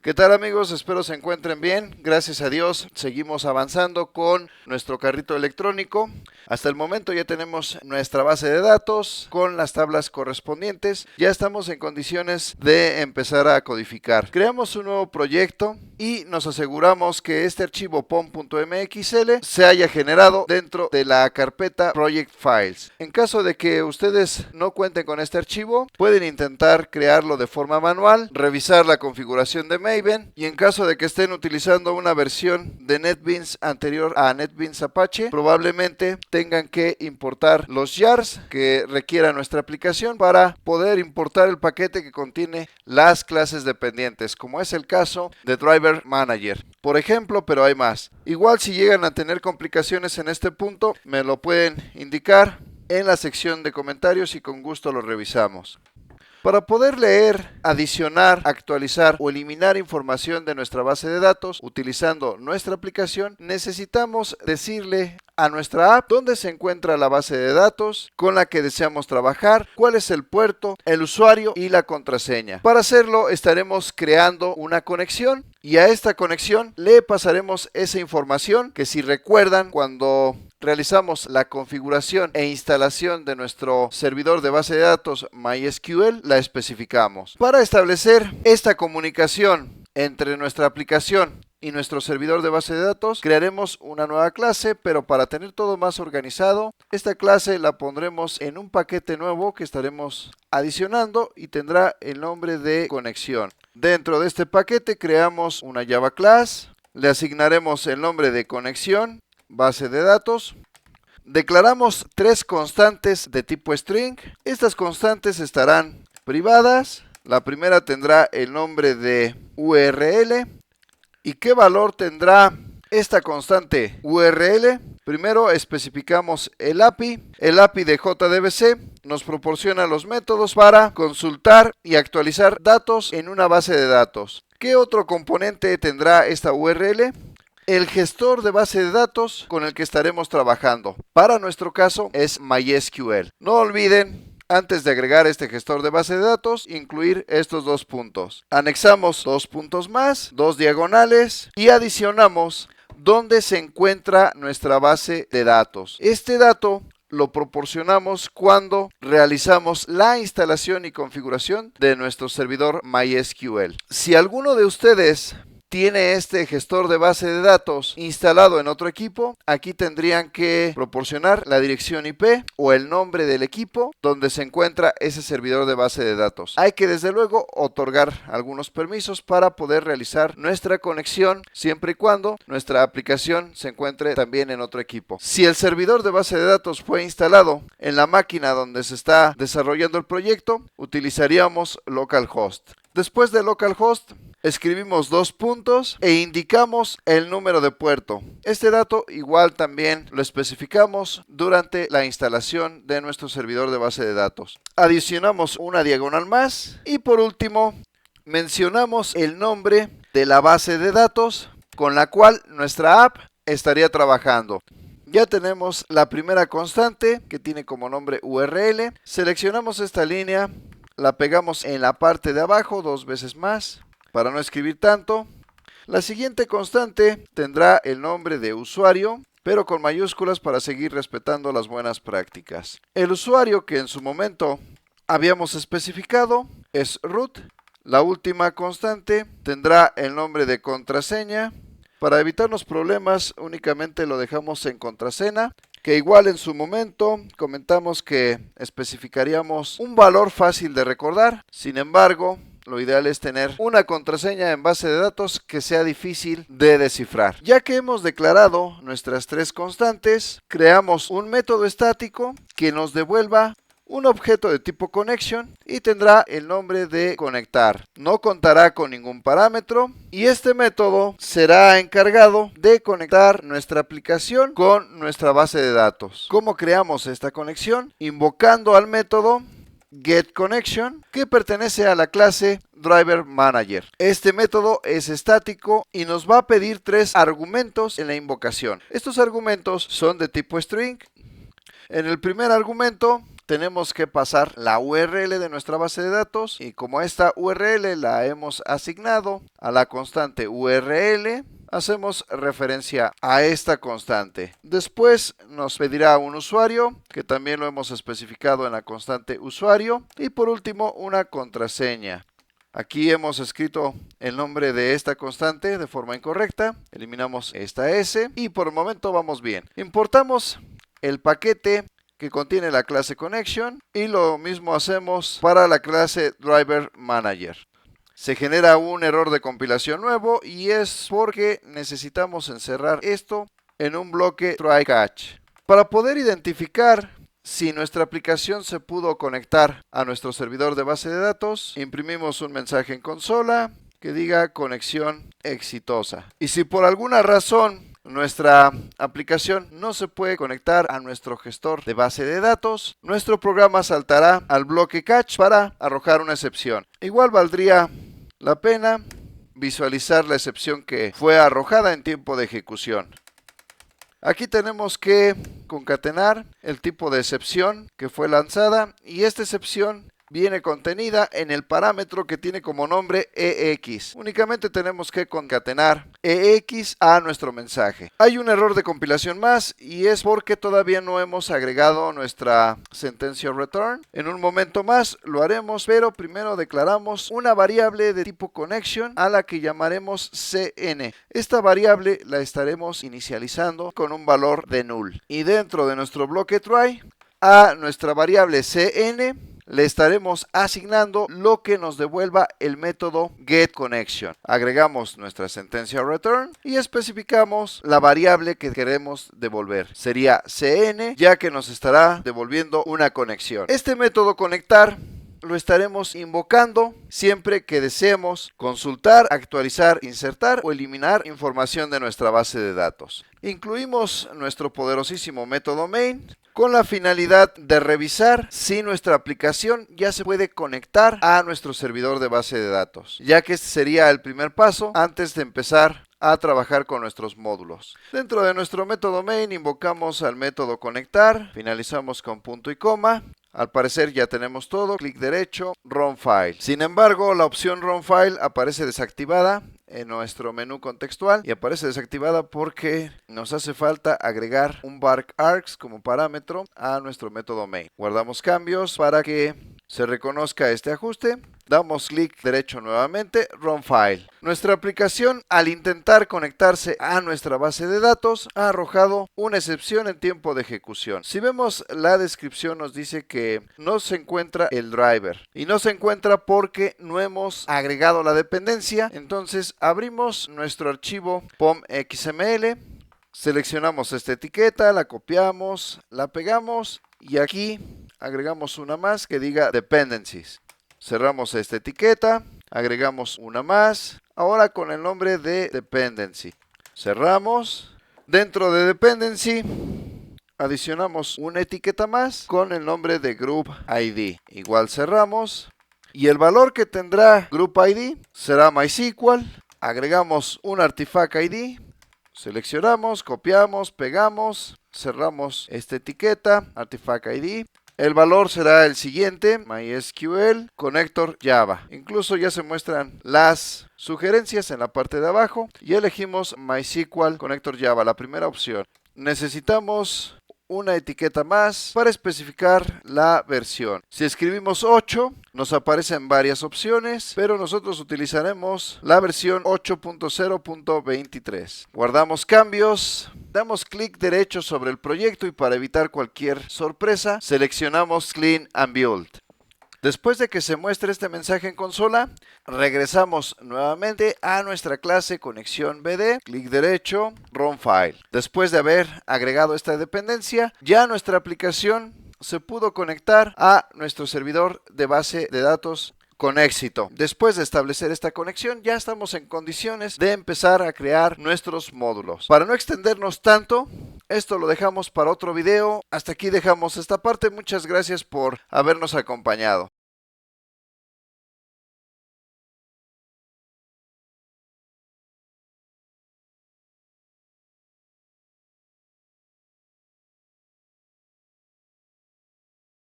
¿Qué tal amigos? Espero se encuentren bien. Gracias a Dios seguimos avanzando con nuestro carrito electrónico. Hasta el momento ya tenemos nuestra base de datos con las tablas correspondientes. Ya estamos en condiciones de empezar a codificar. Creamos un nuevo proyecto y nos aseguramos que este archivo pom.mxl se haya generado dentro de la carpeta Project Files. En caso de que ustedes no cuenten con este archivo, pueden intentar crearlo de forma manual, revisar la configuración de Maven y en caso de que estén utilizando una versión de NetBeans anterior a NetBeans Apache, probablemente tengan que importar los jars que requiera nuestra aplicación para poder importar el paquete que contiene las clases dependientes, como es el caso de Driver Manager, por ejemplo, pero hay más. Igual si llegan a tener complicaciones en este punto, me lo pueden indicar en la sección de comentarios y con gusto lo revisamos. Para poder leer, adicionar, actualizar o eliminar información de nuestra base de datos utilizando nuestra aplicación, necesitamos decirle a nuestra app dónde se encuentra la base de datos con la que deseamos trabajar, cuál es el puerto, el usuario y la contraseña. Para hacerlo estaremos creando una conexión y a esta conexión le pasaremos esa información que, si recuerdan, cuando realizamos la configuración e instalación de nuestro servidor de base de datos MySQL, la especificamos. Para establecer esta comunicación entre nuestra aplicación y nuestro servidor de base de datos, crearemos una nueva clase, pero para tener todo más organizado, esta clase la pondremos en un paquete nuevo que estaremos adicionando y tendrá el nombre de conexión. Dentro de este paquete creamos una Java class, le asignaremos el nombre de conexión, base de datos. Declaramos tres constantes de tipo string. Estas constantes estarán privadas. La primera tendrá el nombre de URL. ¿Y qué valor tendrá esta constante URL? Primero especificamos el API. El API de JDBC nos proporciona los métodos para consultar y actualizar datos en una base de datos. ¿Qué otro componente tendrá esta URL? El gestor de base de datos con el que estaremos trabajando. Para nuestro caso es MySQL. No olviden, antes de agregar este gestor de base de datos, incluir estos dos puntos. Anexamos dos puntos más, dos diagonales y adicionamos dónde se encuentra nuestra base de datos. Este dato lo proporcionamos cuando realizamos la instalación y configuración de nuestro servidor MySQL. Si alguno de ustedes tiene este gestor de base de datos instalado en otro equipo, aquí tendrían que proporcionar la dirección IP o el nombre del equipo donde se encuentra ese servidor de base de datos. Hay que desde luego otorgar algunos permisos para poder realizar nuestra conexión siempre y cuando nuestra aplicación se encuentre también en otro equipo. Si el servidor de base de datos fue instalado en la máquina donde se está desarrollando el proyecto, utilizaríamos localhost. Después de localhost, escribimos dos puntos e indicamos el número de puerto. Este dato igual también lo especificamos durante la instalación de nuestro servidor de base de datos. Adicionamos una diagonal más y por último mencionamos el nombre de la base de datos con la cual nuestra app estaría trabajando. Ya tenemos la primera constante que tiene como nombre URL. Seleccionamos esta línea, la pegamos en la parte de abajo dos veces más para no escribir tanto. La siguiente constante tendrá el nombre de usuario, pero con mayúsculas para seguir respetando las buenas prácticas. El usuario que en su momento habíamos especificado es root. La última constante tendrá el nombre de contraseña. Para evitarnos problemas, únicamente lo dejamos en contraseña, que igual en su momento comentamos que especificaríamos un valor fácil de recordar. Sin embargo, lo ideal es tener una contraseña en base de datos que sea difícil de descifrar. Ya que hemos declarado nuestras tres constantes, creamos un método estático que nos devuelva un objeto de tipo connection y tendrá el nombre de conectar. No contará con ningún parámetro y este método será encargado de conectar nuestra aplicación con nuestra base de datos. ¿Cómo creamos esta conexión? Invocando al método getConnection, que pertenece a la clase Driver Manager. Este método es estático y nos va a pedir tres argumentos en la invocación. Estos argumentos son de tipo string. En el primer argumento tenemos que pasar la URL de nuestra base de datos y como esta URL la hemos asignado a la constante URL, hacemos referencia a esta constante. Después nos pedirá un usuario, que también lo hemos especificado en la constante usuario. Y por último, una contraseña. Aquí hemos escrito el nombre de esta constante de forma incorrecta. Eliminamos esta S y por el momento vamos bien. Importamos el paquete que contiene la clase Connection y lo mismo hacemos para la clase Driver Manager. Se genera un error de compilación nuevo y es porque necesitamos encerrar esto en un bloque try catch. Para poder identificar si nuestra aplicación se pudo conectar a nuestro servidor de base de datos, imprimimos un mensaje en consola que diga conexión exitosa. Y si por alguna razón nuestra aplicación no se puede conectar a nuestro gestor de base de datos, nuestro programa saltará al bloque catch para arrojar una excepción. Igual valdría la pena visualizar la excepción que fue arrojada en tiempo de ejecución. Aquí tenemos que concatenar el tipo de excepción que fue lanzada y esta excepción viene contenida en el parámetro que tiene como nombre EX. Únicamente tenemos que concatenar EX a nuestro mensaje. Hay un error de compilación más y es porque todavía no hemos agregado nuestra sentencia return. En un momento más lo haremos, pero primero declaramos una variable de tipo connection a la que llamaremos CN. Esta variable la estaremos inicializando con un valor de null. Y dentro de nuestro bloque try, a nuestra variable CN le estaremos asignando lo que nos devuelva el método getConnection. Agregamos nuestra sentencia return y especificamos la variable que queremos devolver. Sería CN, ya que nos estará devolviendo una conexión. Este método conectar lo estaremos invocando siempre que deseemos consultar, actualizar, insertar o eliminar información de nuestra base de datos. Incluimos nuestro poderosísimo método main con la finalidad de revisar si nuestra aplicación ya se puede conectar a nuestro servidor de base de datos, ya que este sería el primer paso antes de empezar a trabajar con nuestros módulos. Dentro de nuestro método main invocamos al método conectar, finalizamos con punto y coma. Al parecer ya tenemos todo, clic derecho, Run File. Sin embargo, la opción Run File aparece desactivada en nuestro menú contextual y aparece desactivada porque nos hace falta agregar un bark_args como parámetro a nuestro método main. Guardamos cambios para que se reconozca este ajuste. Damos clic derecho nuevamente, Run File. Nuestra aplicación, al intentar conectarse a nuestra base de datos, ha arrojado una excepción en tiempo de ejecución. Si vemos la descripción nos dice que no se encuentra el driver. Y no se encuentra porque no hemos agregado la dependencia. Entonces abrimos nuestro archivo pom.xml. Seleccionamos esta etiqueta, la copiamos, la pegamos y aquí agregamos una más que diga dependencies. Cerramos esta etiqueta, agregamos una más, ahora con el nombre de dependency. Cerramos. Dentro de dependency adicionamos una etiqueta más con el nombre de group ID. Igual cerramos. Y el valor que tendrá group ID será MySQL. Agregamos un artifact ID. Seleccionamos, copiamos, pegamos, cerramos esta etiqueta, artifact ID. El valor será el siguiente, MySQL Connector Java. Incluso ya se muestran las sugerencias en la parte de abajo y elegimos MySQL Connector Java, la primera opción. Necesitamos una etiqueta más para especificar la versión. Si escribimos 8, nos aparecen varias opciones, pero nosotros utilizaremos la versión 8.0.23. Guardamos cambios, damos clic derecho sobre el proyecto y para evitar cualquier sorpresa, seleccionamos Clean and Build. Después de que se muestre este mensaje en consola, regresamos nuevamente a nuestra clase conexión BD, clic derecho, Run File. Después de haber agregado esta dependencia, ya nuestra aplicación se pudo conectar a nuestro servidor de base de datos con éxito. Después de establecer esta conexión, ya estamos en condiciones de empezar a crear nuestros módulos. Para no extendernos tanto, esto lo dejamos para otro video. Hasta aquí dejamos esta parte. Muchas gracias por habernos acompañado.